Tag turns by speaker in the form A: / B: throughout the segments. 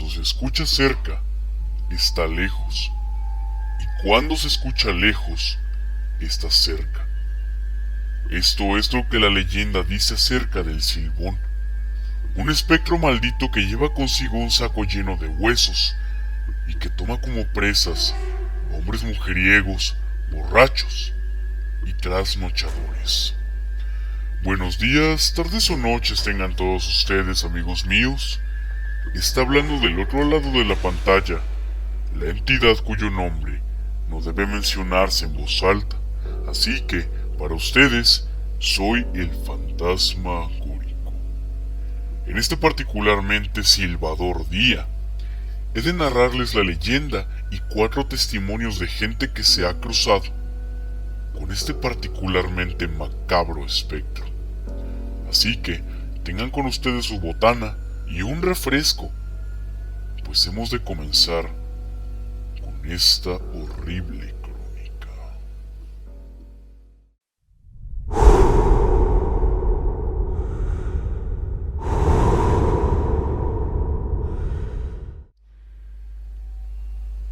A: cuando se escucha cerca, está lejos. Y cuando se escucha lejos, está cerca. Esto es lo que la leyenda dice acerca del Silbón, un espectro maldito que lleva consigo un saco lleno de huesos y que toma como presas hombres mujeriegos, borrachos y trasnochadores. Buenos días, tardes o noches tengan todos ustedes, amigos míos. Está hablando del otro lado de la pantalla la entidad cuyo nombre no debe mencionarse en voz alta, así que, para ustedes, soy el fantasma Górico. En este particularmente silbador día, he de narrarles la leyenda y 4 testimonios de gente que se ha cruzado con este particularmente macabro espectro. Así que, tengan con ustedes su botana y un refresco, pues hemos de comenzar con esta horrible crónica.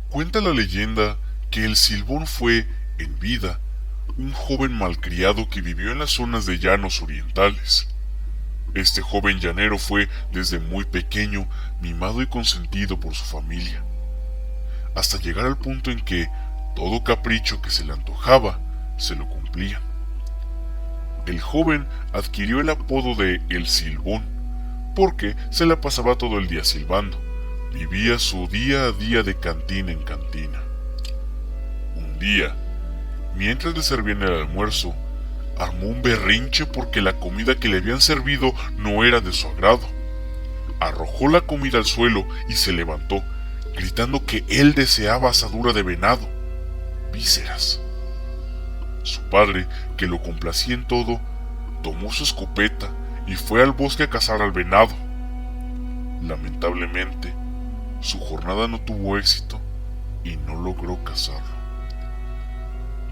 A: Cuenta la leyenda que el Silbón fue, en vida, un joven malcriado que vivió en las zonas de llanos orientales. Este joven llanero fue, desde muy pequeño, mimado y consentido por su familia, hasta llegar al punto en que todo capricho que se le antojaba se lo cumplían. El joven adquirió el apodo de El Silbón porque se la pasaba todo el día silbando. Vivía su día a día de cantina en cantina. Un día, mientras le servían el almuerzo, armó un berrinche porque la comida que le habían servido no era de su agrado. Arrojó la comida al suelo y se levantó, gritando que él deseaba asadura de venado, vísceras. Su padre, que lo complacía en todo, tomó su escopeta y fue al bosque a cazar al venado. Lamentablemente, su jornada no tuvo éxito y no logró cazarlo.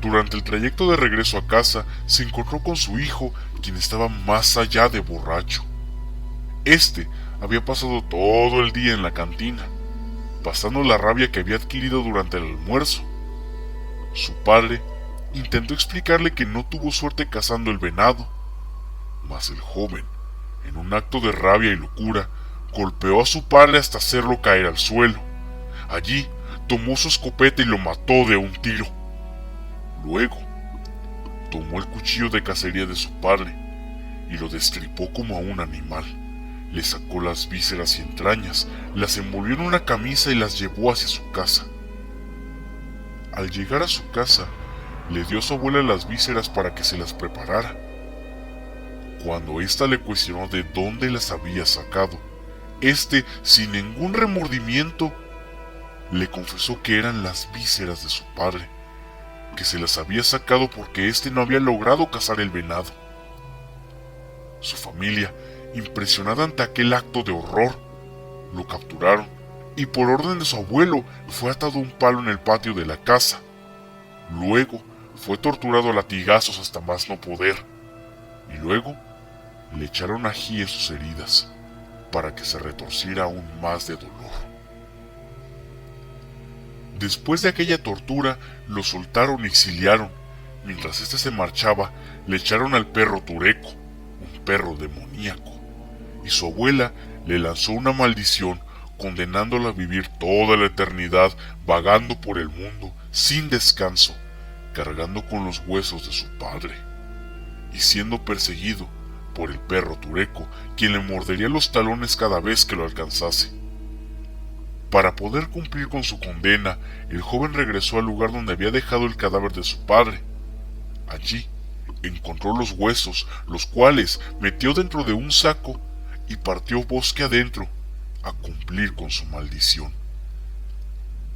A: Durante el trayecto de regreso a casa, se encontró con su hijo, quien estaba más allá de borracho. Este había pasado todo el día en la cantina, pasando la rabia que había adquirido durante el almuerzo. Su padre intentó explicarle que no tuvo suerte cazando el venado, mas el joven, en un acto de rabia y locura, golpeó a su padre hasta hacerlo caer al suelo. Allí tomó su escopeta y lo mató de un tiro. Luego, tomó el cuchillo de cacería de su padre y lo destripó como a un animal. Le sacó las vísceras y entrañas, las envolvió en una camisa y las llevó hacia su casa. Al llegar a su casa, le dio a su abuela las vísceras para que se las preparara. Cuando ésta le cuestionó de dónde las había sacado, este, sin ningún remordimiento, le confesó que eran las vísceras de su padre, que se las había sacado porque éste no había logrado cazar el venado. Su familia, impresionada ante aquel acto de horror, lo capturaron y por orden de su abuelo fue atado a un palo en el patio de la casa. Luego fue torturado a latigazos hasta más no poder y luego le echaron ají en sus heridas para que se retorciera aún más de dolor. Después de aquella tortura, lo soltaron y exiliaron. Mientras éste se marchaba, le echaron al perro Tureco, un perro demoníaco, y su abuela le lanzó una maldición, condenándola a vivir toda la eternidad vagando por el mundo sin descanso, cargando con los huesos de su padre, y siendo perseguido por el perro Tureco, quien le mordería los talones cada vez que lo alcanzase. Para poder cumplir con su condena, el joven regresó al lugar donde había dejado el cadáver de su padre. Allí encontró los huesos, los cuales metió dentro de un saco y partió bosque adentro a cumplir con su maldición.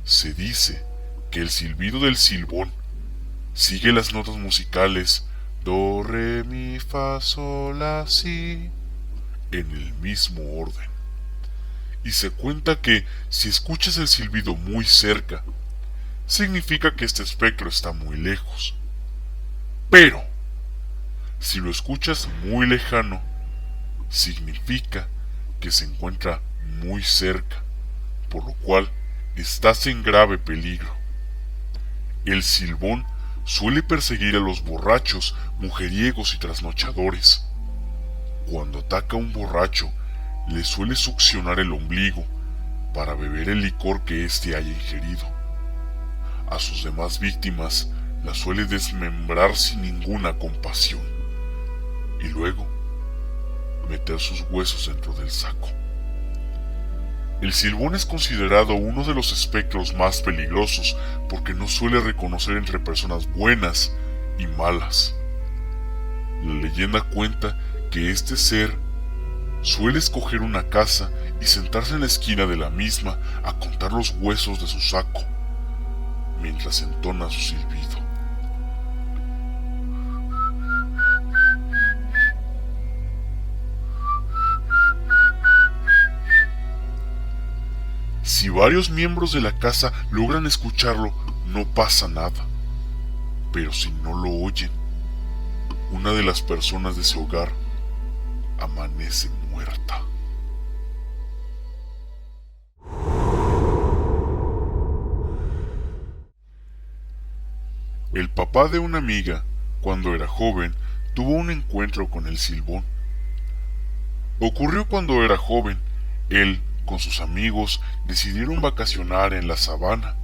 A: Se dice que el silbido del Silbón sigue las notas musicales do, re, mi, fa, sol, la, si en el mismo orden. Y se cuenta que si escuchas el silbido muy cerca, significa que este espectro está muy lejos. Pero, si lo escuchas muy lejano, significa que se encuentra muy cerca, por lo cual estás en grave peligro. El Silbón suele perseguir a los borrachos, mujeriegos y trasnochadores. Cuando ataca a un borracho, le suele succionar el ombligo para beber el licor que éste haya ingerido. A sus demás víctimas las suele desmembrar sin ninguna compasión y luego meter sus huesos dentro del saco. El Silbón es considerado uno de los espectros más peligrosos porque no suele reconocer entre personas buenas y malas. La leyenda cuenta que este ser suele escoger una casa y sentarse en la esquina de la misma a contar los huesos de su saco, mientras entona su silbido. Si varios miembros de la casa logran escucharlo, no pasa nada. Pero si no lo oyen, una de las personas de ese hogar amanece muerta. El papá de una amiga, cuando era joven, tuvo un encuentro con el Silbón. Ocurrió cuando era joven. Él, con sus amigos, decidieron vacacionar en la sabana.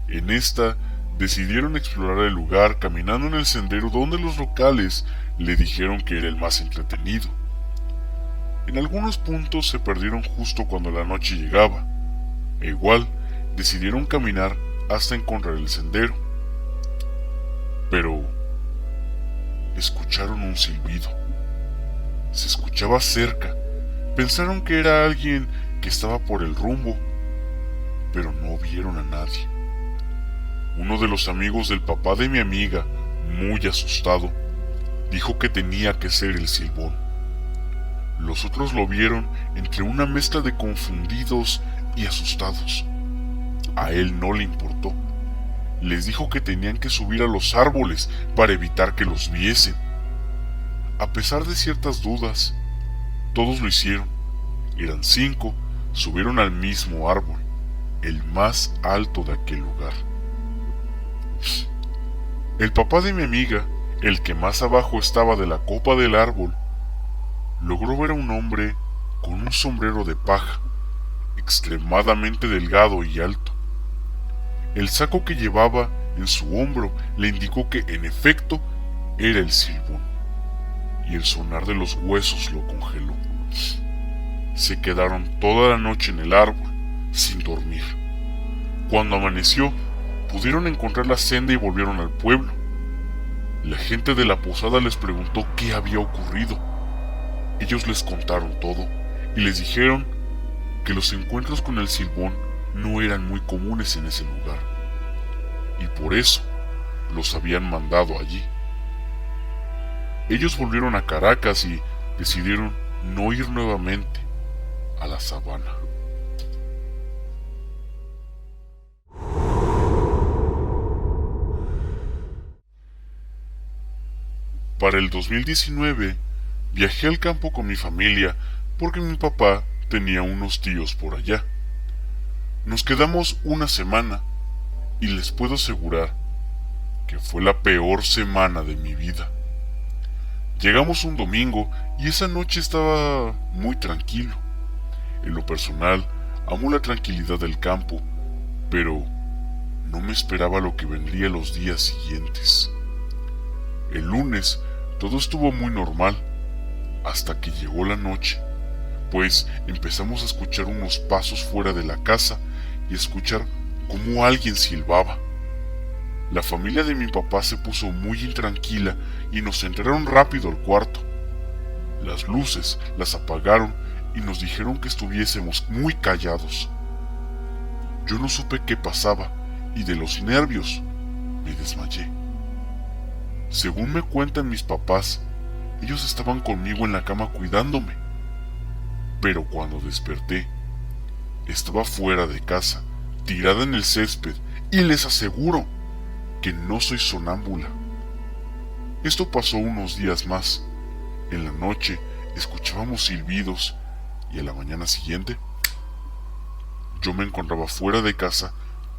A: En esta, decidieron explorar el lugar caminando en el sendero donde los locales le dijeron que era el más entretenido. En algunos puntos se perdieron justo cuando la noche llegaba, e igual decidieron caminar hasta encontrar el sendero. Pero escucharon un silbido. Se escuchaba cerca. Pensaron que era alguien que estaba por el rumbo, pero no vieron a nadie. Uno de los amigos del papá de mi amiga, muy asustado, dijo que tenía que ser el Silbón. Los otros lo vieron entre una mezcla de confundidos y asustados. A él no le importó. Les dijo que tenían que subir a los árboles para evitar que los viesen. A pesar de ciertas dudas, todos lo hicieron. Eran 5, subieron al mismo árbol, el más alto de aquel lugar. El papá de mi amiga, el que más abajo estaba de la copa del árbol, logró ver a un hombre con un sombrero de paja, extremadamente delgado y alto. El saco que llevaba en su hombro le indicó que, en efecto, era el Silbón, y el sonar de los huesos lo congeló. Se quedaron toda la noche en el árbol, sin dormir. Cuando amaneció, pudieron encontrar la senda y volvieron al pueblo. La gente de la posada les preguntó qué había ocurrido. Ellos les contaron todo y les dijeron que los encuentros con el Silbón no eran muy comunes en ese lugar, y por eso los habían mandado allí. Ellos volvieron a Caracas y decidieron no ir nuevamente a la sabana. Para el 2019 viajé al campo con mi familia porque mi papá tenía unos tíos por allá. Nos quedamos una semana y les puedo asegurar que fue la peor semana de mi vida. Llegamos un domingo y esa noche estaba muy tranquilo. En lo personal, amo la tranquilidad del campo, pero no me esperaba lo que vendría los días siguientes. El lunes todo estuvo muy normal, hasta que llegó la noche, pues empezamos a escuchar unos pasos fuera de la casa y a escuchar cómo alguien silbaba. La familia de mi papá se puso muy intranquila y nos entraron rápido al cuarto. Las luces las apagaron y nos dijeron que estuviésemos muy callados. Yo no supe qué pasaba y de los nervios me desmayé. Según me cuentan mis papás, ellos estaban conmigo en la cama cuidándome. Pero cuando desperté, estaba fuera de casa, tirada en el césped, y les aseguro que no soy sonámbula. Esto pasó unos días más. En la noche escuchábamos silbidos y a la mañana siguiente yo me encontraba fuera de casa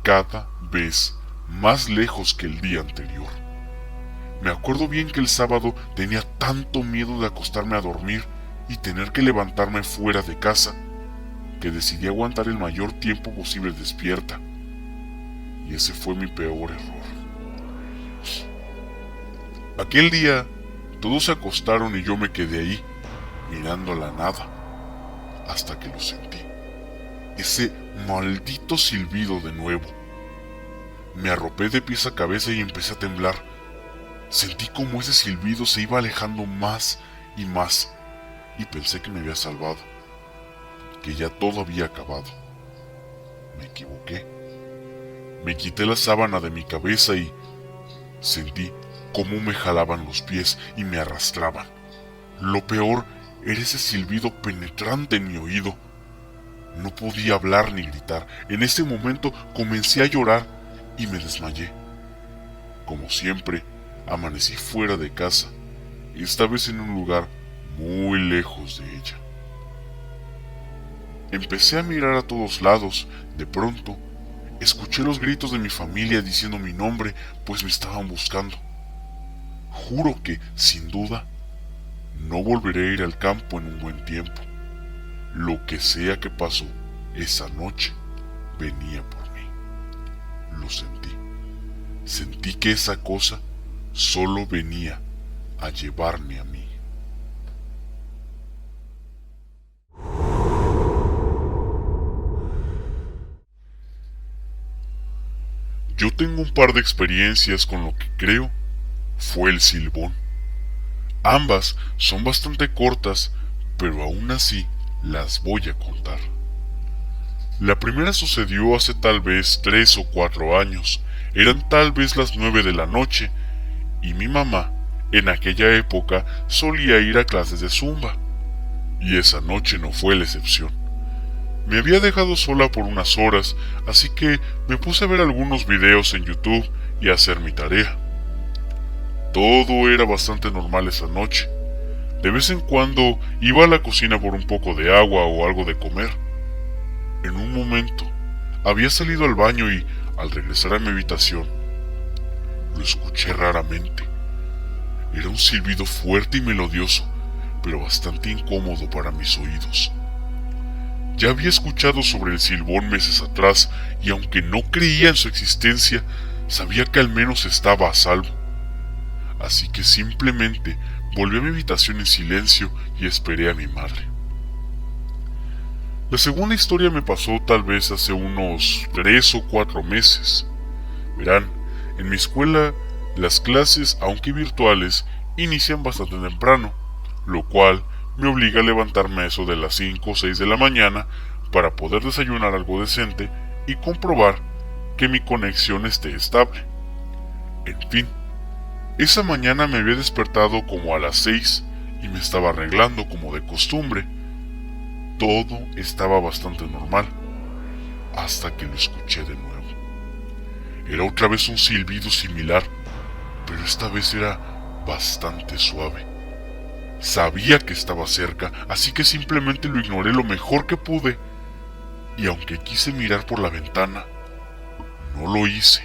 A: cada vez más lejos que el día anterior. Me acuerdo bien que el sábado tenía tanto miedo de acostarme a dormir y tener que levantarme fuera de casa, que decidí aguantar el mayor tiempo posible despierta. Y ese fue mi peor error. Aquel día, todos se acostaron y yo me quedé ahí, mirando a la nada, hasta que lo sentí. Ese maldito silbido de nuevo. Me arropé de pies a cabeza y empecé a temblar. Sentí como ese silbido se iba alejando más y más, y pensé que me había salvado, que ya todo había acabado. Me equivoqué. Me quité la sábana de mi cabeza y sentí cómo me jalaban los pies y me arrastraban. Lo peor era ese silbido penetrante en mi oído. No podía hablar ni gritar. En ese momento comencé a llorar y me desmayé. Como siempre, amanecí fuera de casa, esta vez en un lugar muy lejos de ella. Empecé a mirar a todos lados. De pronto, escuché los gritos de mi familia diciendo mi nombre, pues me estaban buscando. Juro que, sin duda, no volveré a ir al campo en un buen tiempo. Lo que sea que pasó esa noche venía por mí. Lo sentí. Sentí que esa cosa solo venía a llevarme a mí. Yo tengo un par de experiencias con lo que creo fue el silbón. Ambas son bastante cortas, pero aún así las voy a contar. La primera sucedió hace tal vez 3 o 4 años. Eran tal vez las 9 de la noche y mi mamá, en aquella época, solía ir a clases de zumba. Y esa noche no fue la excepción. Me había dejado sola por unas horas, así que me puse a ver algunos videos en YouTube y a hacer mi tarea. Todo era bastante normal esa noche. De vez en cuando iba a la cocina por un poco de agua o algo de comer. En un momento, había salido al baño y, al regresar a mi habitación, lo escuché raramente. Era un silbido fuerte y melodioso, pero bastante incómodo para mis oídos. Ya había escuchado sobre el silbón meses atrás y aunque no creía en su existencia, sabía que al menos estaba a salvo. Así que simplemente volví a mi habitación en silencio y esperé a mi madre. La segunda historia me pasó tal vez hace unos 3 o 4 meses. Verán, en mi escuela las clases, aunque virtuales, inician bastante temprano, lo cual me obliga a levantarme a eso de las 5 o 6 de la mañana para poder desayunar algo decente y comprobar que mi conexión esté estable. En fin, esa mañana me había despertado como a las 6 y me estaba arreglando como de costumbre. Todo estaba bastante normal, hasta que lo escuché de nuevo. Era otra vez un silbido similar, pero esta vez era bastante suave. Sabía que estaba cerca, así que simplemente lo ignoré lo mejor que pude, y aunque quise mirar por la ventana, no lo hice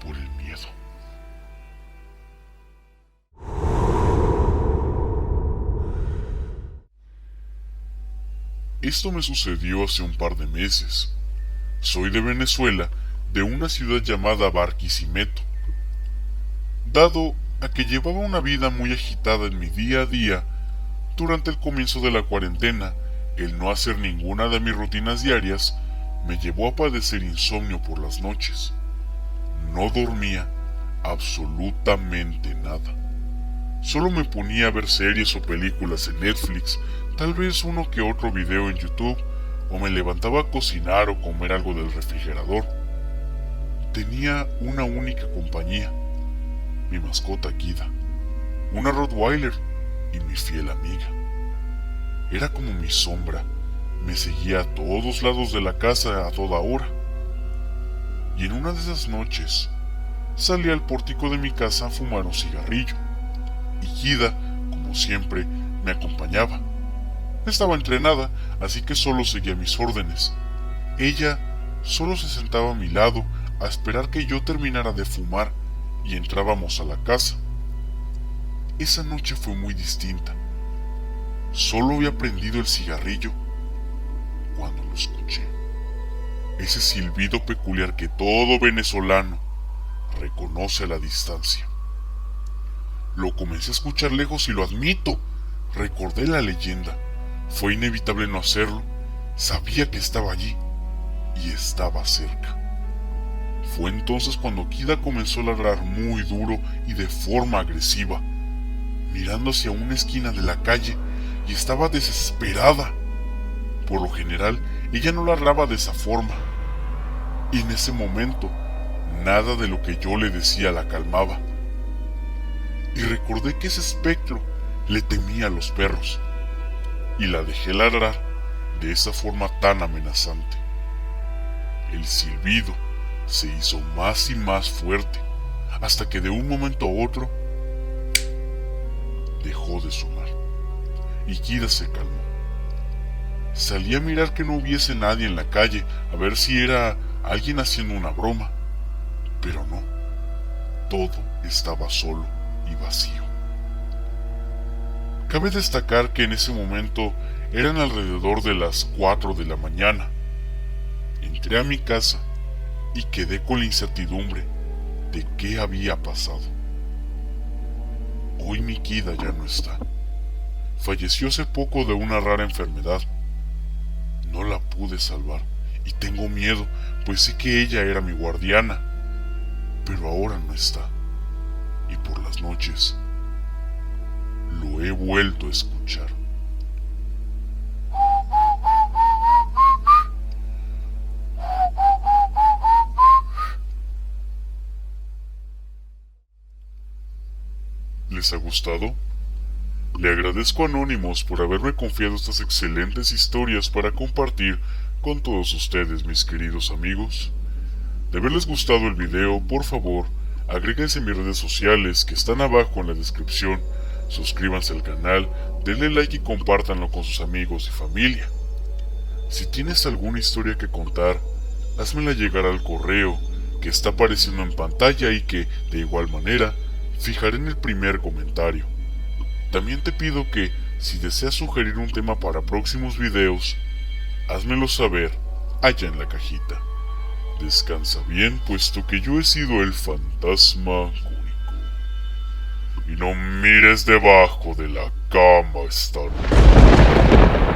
A: por el miedo. Esto me sucedió hace un par de meses. Soy de Venezuela, de una ciudad llamada Barquisimeto. Dado a que llevaba una vida muy agitada en mi día a día, durante el comienzo de la cuarentena, el no hacer ninguna de mis rutinas diarias me llevó a padecer insomnio por las noches. No dormía absolutamente nada. Solo me ponía a ver series o películas en Netflix, tal vez uno que otro video en YouTube, o me levantaba a cocinar o comer algo del refrigerador. Tenía una única compañía, mi mascota Kida, una Rottweiler y mi fiel amiga. Era como mi sombra, me seguía a todos lados de la casa a toda hora. Y en una de esas noches, salí al pórtico de mi casa a fumar un cigarrillo, y Kida, como siempre, me acompañaba. Estaba entrenada, así que solo seguía mis órdenes. Ella solo se sentaba a mi lado a esperar que yo terminara de fumar y entrábamos a la casa. Esa noche fue muy distinta. Solo había prendido el cigarrillo cuando lo escuché. Ese silbido peculiar que todo venezolano reconoce a la distancia. Lo comencé a escuchar lejos y lo admito. Recordé la leyenda. Fue inevitable no hacerlo. Sabía que estaba allí y estaba cerca. Fue entonces cuando Kida comenzó a ladrar muy duro y de forma agresiva, mirando hacia una esquina de la calle, y estaba desesperada. Por lo general, ella no ladraba de esa forma, y en ese momento, nada de lo que yo le decía la calmaba. Y recordé que ese espectro le temía a los perros, y la dejé ladrar de esa forma tan amenazante. El silbido se hizo más y más fuerte, hasta que de un momento a otro dejó de sonar, y Kida se calmó. Salí a mirar que no hubiese nadie en la calle, a ver si era alguien haciendo una broma, pero no, todo estaba solo y vacío. Cabe destacar que en ese momento eran alrededor de las 4 de la mañana. Entré a mi casa y quedé con la incertidumbre de qué había pasado. Hoy mi Kida ya no está. Falleció hace poco de una rara enfermedad. No la pude salvar y tengo miedo, pues sé que ella era mi guardiana, pero ahora no está. Y por las noches lo he vuelto a escuchar. ¿Les ha gustado? Le agradezco a Anónimos por haberme confiado estas excelentes historias para compartir con todos ustedes, mis queridos amigos. De haberles gustado el video, por favor, agréguense a mis redes sociales que están abajo en la descripción, suscríbanse al canal, denle like y compártanlo con sus amigos y familia. Si tienes alguna historia que contar, házmela llegar al correo que está apareciendo en pantalla y que, de igual manera, fijaré en el primer comentario. También te pido que, si deseas sugerir un tema para próximos videos, házmelo saber allá en la cajita. Descansa bien, puesto que yo he sido el fantasma Cúrico. Y no mires debajo de la cama esta noche.